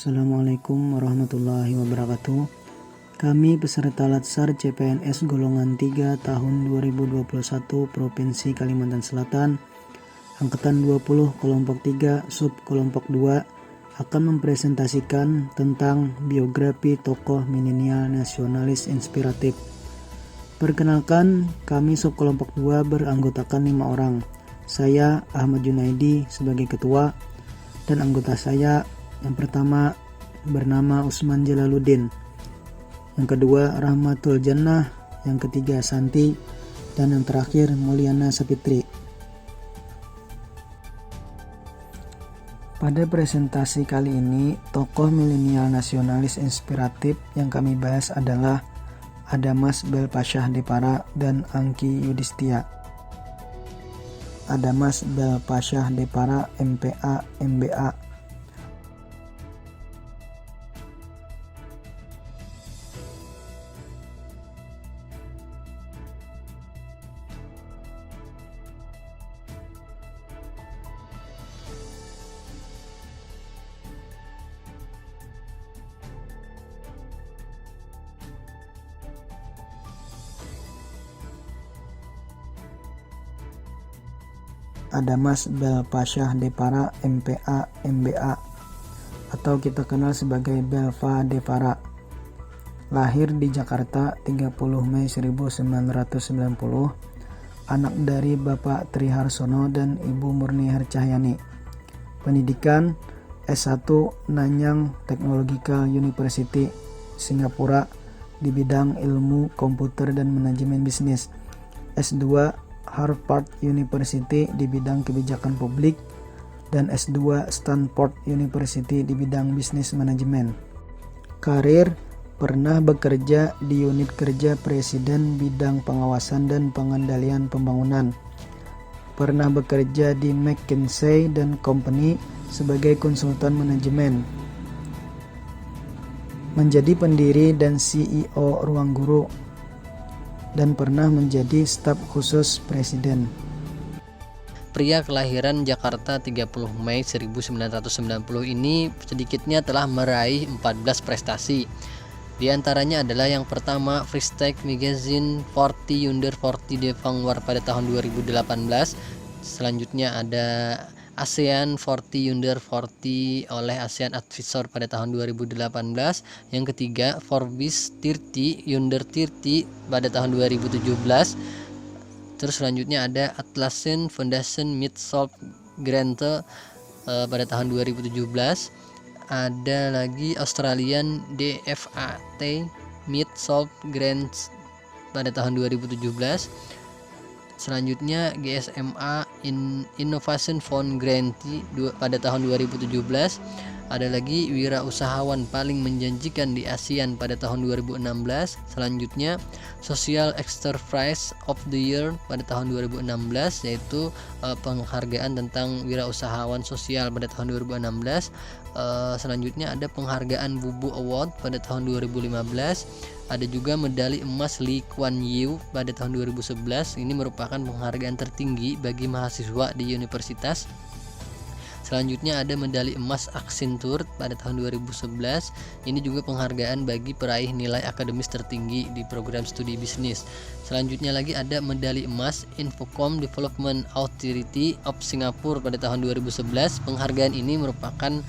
Assalamualaikum warahmatullahi wabarakatuh. Kami peserta Latsar CPNS golongan 3 tahun 2021 Provinsi Kalimantan Selatan, Angkatan 20 kelompok 3 sub kelompok 2 akan mempresentasikan tentang biografi tokoh milenial nasionalis inspiratif. Perkenalkan, kami sub kelompok 2 beranggotakan 5 orang. Saya Ahmad Junaidi sebagai ketua, dan anggota saya yang pertama bernama Usman Jalaluddin, yang kedua Rahmatul Jannah, yang ketiga Santi, dan yang terakhir Mulyana Sapitri. Pada presentasi kali ini, tokoh milenial nasionalis inspiratif yang kami bahas adalah Adamas Belpasyah Depara dan Angki Yudhistia. Adamas Belpasyah Depara, MPA, MBA. Adamas Belpasyah Depara, MPA, MBA, atau kita kenal sebagai Belva Depara. Lahir di Jakarta 30 Mei 1990, anak dari Bapak Tri Harsono dan Ibu Murni Harcahyani. Pendidikan S1 Nanyang Technological University, Singapura di bidang ilmu komputer dan manajemen bisnis. S2 Harvard University di bidang kebijakan publik, dan S2 Stanford University di bidang bisnis manajemen. Karir: pernah bekerja di unit kerja Presiden bidang pengawasan dan pengendalian pembangunan. Pernah bekerja di McKinsey & Company sebagai konsultan manajemen. Menjadi pendiri dan CEO Ruang Guru, dan pernah menjadi staf khusus Presiden. Pria kelahiran Jakarta 30 Mei 1990 ini sedikitnya telah meraih 14 prestasi. Di antaranya adalah yang pertama Freestyle Magazine 40 Under 40 de Vanguard pada tahun 2018. Selanjutnya ada ASEAN 40 Under 40 oleh ASEAN Advisor pada tahun 2018. Yang ketiga Forbes 30 Under 30 pada tahun 2017. Terus selanjutnya ada Atlassian Foundation Mid-Solve Grant pada tahun 2017. Ada lagi Australian DFAT Mid-Solve Grants pada tahun 2017. Selanjutnya GSMA Innovation Fund Grantee pada tahun 2017. Ada lagi wirausahawan paling menjanjikan di ASEAN pada tahun 2016. Selanjutnya Social Enterprise of the Year pada tahun 2016, yaitu penghargaan tentang wirausahawan sosial pada tahun 2016. Selanjutnya ada penghargaan Bubu Award pada tahun 2015. Ada juga medali emas Lee Kuan Yew pada tahun 2011. Ini merupakan penghargaan tertinggi bagi mahasiswa di universitas. Selanjutnya ada medali emas Accenture pada tahun 2011. Ini juga penghargaan bagi peraih nilai akademis tertinggi di program studi bisnis. Selanjutnya lagi ada medali emas Infocom Development Authority of Singapore pada tahun 2011. Penghargaan ini merupakan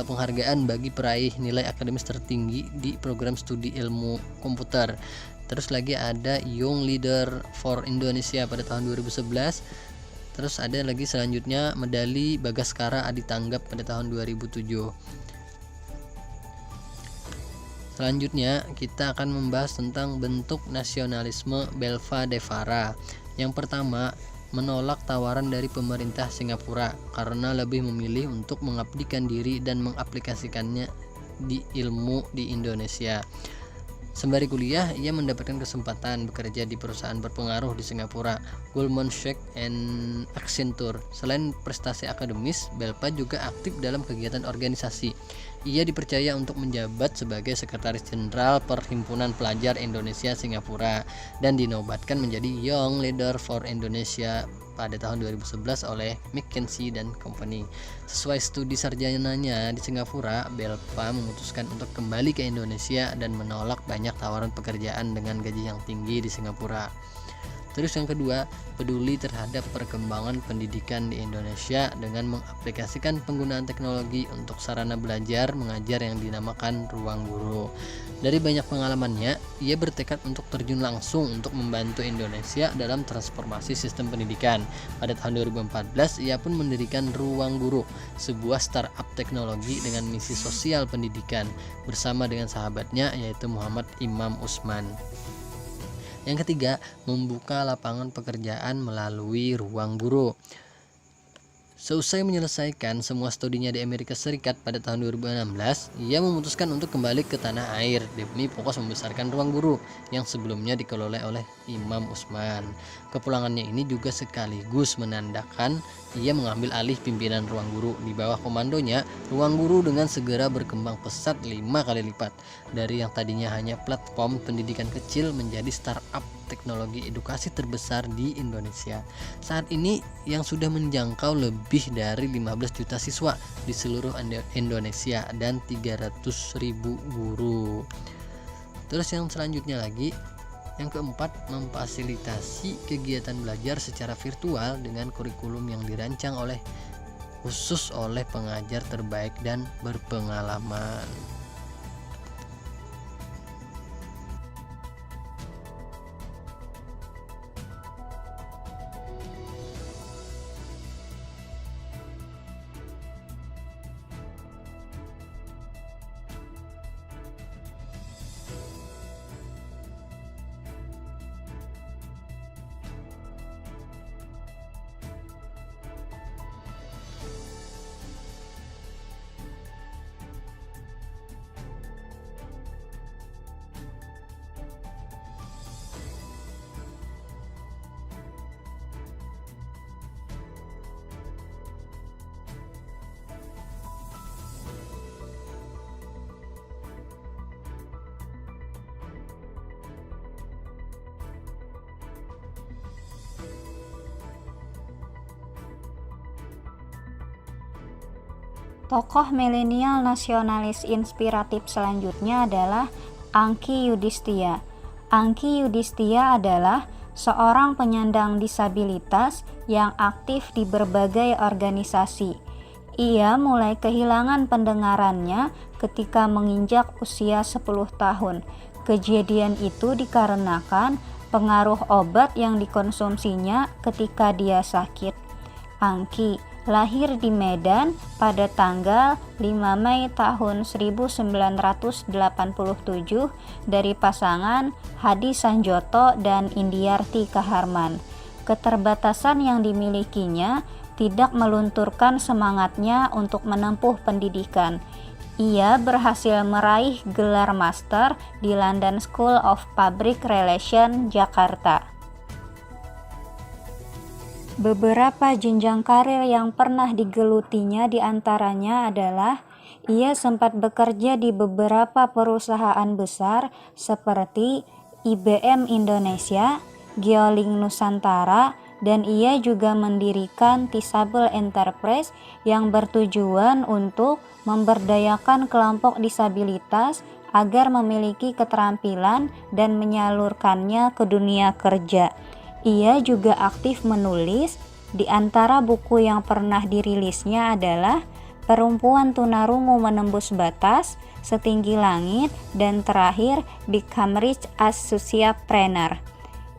penghargaan bagi peraih nilai akademis tertinggi di program studi ilmu komputer. Terus lagi ada Young Leader for Indonesia pada tahun 2011. Terus ada lagi selanjutnya medali Bagaskara Adi Tanggap pada tahun 2007. Selanjutnya kita akan membahas tentang bentuk nasionalisme Belva Depara. Yang pertama, menolak tawaran dari pemerintah Singapura karena lebih memilih untuk mengabdikan diri dan mengaplikasikannya di ilmu di Indonesia. Sembari kuliah, ia mendapatkan kesempatan bekerja di perusahaan berpengaruh di Singapura, Goldman Sachs and Accenture. Selain prestasi akademis, Belva juga aktif dalam kegiatan organisasi. Ia dipercaya untuk menjabat sebagai Sekretaris Jenderal Perhimpunan Pelajar Indonesia Singapura dan dinobatkan menjadi Young Leader for Indonesia pada tahun 2011 oleh McKinsey dan Company. Sesuai studi sarjananya di Singapura, Belva memutuskan untuk kembali ke Indonesia dan menolak banyak tawaran pekerjaan dengan gaji yang tinggi di Singapura. Terus yang kedua, peduli terhadap perkembangan pendidikan di Indonesia dengan mengaplikasikan penggunaan teknologi untuk sarana belajar mengajar yang dinamakan Ruang Guru. Dari banyak pengalamannya, ia bertekad untuk terjun langsung untuk membantu Indonesia dalam transformasi sistem pendidikan. Pada tahun 2014, ia pun mendirikan Ruang Guru, sebuah startup teknologi dengan misi sosial pendidikan bersama dengan sahabatnya yaitu Muhammad Imam Usman. Yang ketiga, membuka lapangan pekerjaan melalui Ruang Guru. Seusai menyelesaikan semua studinya di Amerika Serikat pada tahun 2016, ia memutuskan untuk kembali ke tanah air demi fokus membesarkan Ruang Guru yang sebelumnya dikelola oleh Imam Usman. Kepulangannya ini juga sekaligus menandakan ia mengambil alih pimpinan Ruang Guru. Di bawah komandonya, Ruang Guru dengan segera berkembang pesat 5 kali lipat. Dari yang tadinya hanya platform pendidikan kecil menjadi startup teknologi edukasi terbesar di Indonesia. Saat ini yang sudah menjangkau lebih dari 15 juta siswa di seluruh Indonesia dan 300.000 guru. Terus yang selanjutnya lagi, yang keempat, memfasilitasi kegiatan belajar secara virtual dengan kurikulum yang dirancang khusus oleh pengajar terbaik dan berpengalaman. Tokoh milenial nasionalis inspiratif selanjutnya adalah Angky Yudhisthia. Angky Yudhisthia adalah seorang penyandang disabilitas yang aktif di berbagai organisasi. Ia mulai kehilangan pendengarannya ketika menginjak usia 10 tahun. Kejadian itu dikarenakan pengaruh obat yang dikonsumsinya ketika dia sakit. Angky lahir di Medan pada tanggal 5 Mei tahun 1987 dari pasangan Hadi Sanjoto dan Indiarti Kaharman. Keterbatasan yang dimilikinya tidak melunturkan semangatnya untuk menempuh pendidikan. Ia berhasil meraih gelar master di London School of Public Relations, Jakarta. Beberapa jenjang karir yang pernah digelutinya diantaranya adalah ia sempat bekerja di beberapa perusahaan besar seperti IBM Indonesia, Geoling Nusantara, dan ia juga mendirikan Tisable Enterprise yang bertujuan untuk memberdayakan kelompok disabilitas agar memiliki keterampilan dan menyalurkannya ke dunia kerja. Ia juga aktif menulis, di antara buku yang pernah dirilisnya adalah Perempuan Tunarungu Menembus Batas, Setinggi Langit, dan terakhir Become Rich as Socialpreneur.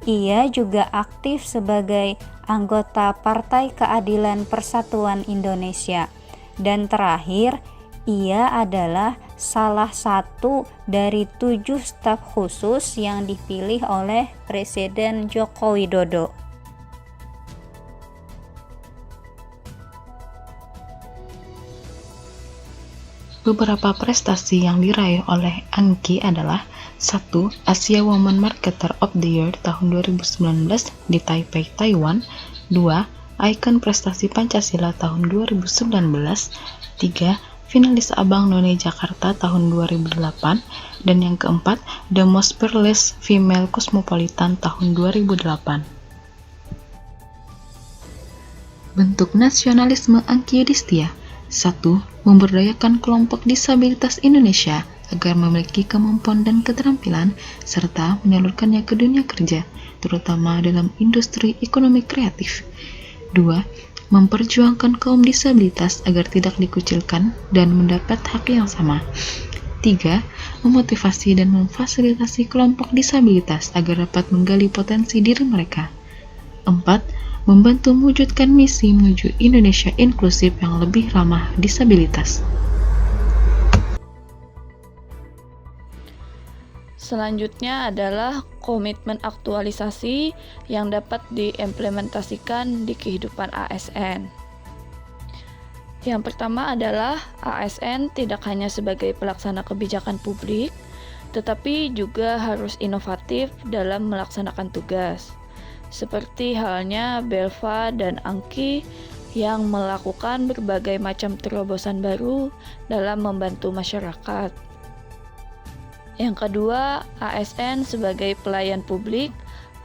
Ia juga aktif sebagai anggota Partai Keadilan Persatuan Indonesia. Dan terakhir, ia adalah salah satu dari 7 staf khusus yang dipilih oleh Presiden Joko Widodo. Beberapa prestasi yang diraih oleh Angky adalah 1. Asia Woman Marketer of the Year tahun 2019 di Taipei, Taiwan. 2. Ikon Prestasi Pancasila tahun 2019. 3. Finalis Abang None Jakarta tahun 2008. Dan yang keempat, The Most Fearless Female Cosmopolitan tahun 2008. Bentuk nasionalisme Angki Yudhistia. 1. Memberdayakan kelompok disabilitas Indonesia agar memiliki kemampuan dan keterampilan serta menyalurkannya ke dunia kerja, terutama dalam industri ekonomi kreatif. 2. Memperjuangkan kaum disabilitas agar tidak dikucilkan dan mendapat hak yang sama. 3. Memotivasi dan memfasilitasi kelompok disabilitas agar dapat menggali potensi diri mereka. 4. Membantu mewujudkan misi menuju Indonesia inklusif yang lebih ramah disabilitas. Selanjutnya adalah komitmen aktualisasi yang dapat diimplementasikan di kehidupan ASN. Yang pertama adalah ASN tidak hanya sebagai pelaksana kebijakan publik, tetapi juga harus inovatif dalam melaksanakan tugas. Seperti halnya Belva dan Angki yang melakukan berbagai macam terobosan baru dalam membantu masyarakat. Yang kedua, ASN sebagai pelayan publik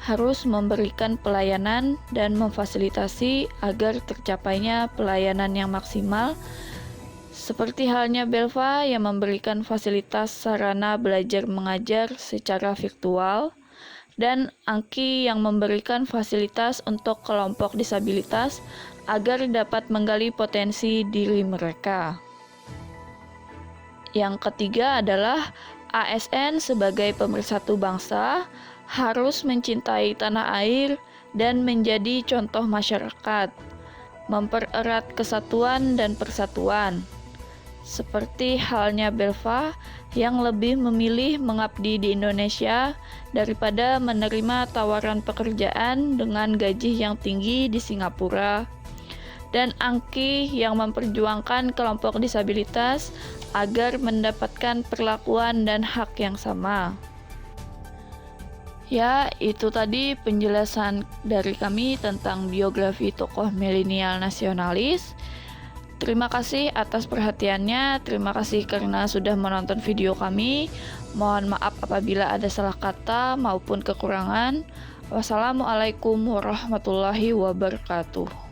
harus memberikan pelayanan dan memfasilitasi agar tercapainya pelayanan yang maksimal, seperti halnya Belva yang memberikan fasilitas sarana belajar mengajar secara virtual, dan Angki yang memberikan fasilitas untuk kelompok disabilitas agar dapat menggali potensi diri mereka. Yang ketiga adalah ASN sebagai pemersatu bangsa harus mencintai tanah air dan menjadi contoh masyarakat, mempererat kesatuan dan persatuan. Seperti halnya Belva yang lebih memilih mengabdi di Indonesia daripada menerima tawaran pekerjaan dengan gaji yang tinggi di Singapura, dan Angki yang memperjuangkan kelompok disabilitas agar mendapatkan perlakuan dan hak yang sama. Ya, itu tadi penjelasan dari kami tentang biografi tokoh milenial nasionalis. Terima kasih atas perhatiannya, terima kasih karena sudah menonton video kami. Mohon maaf apabila ada salah kata maupun kekurangan. Wassalamualaikum warahmatullahi wabarakatuh.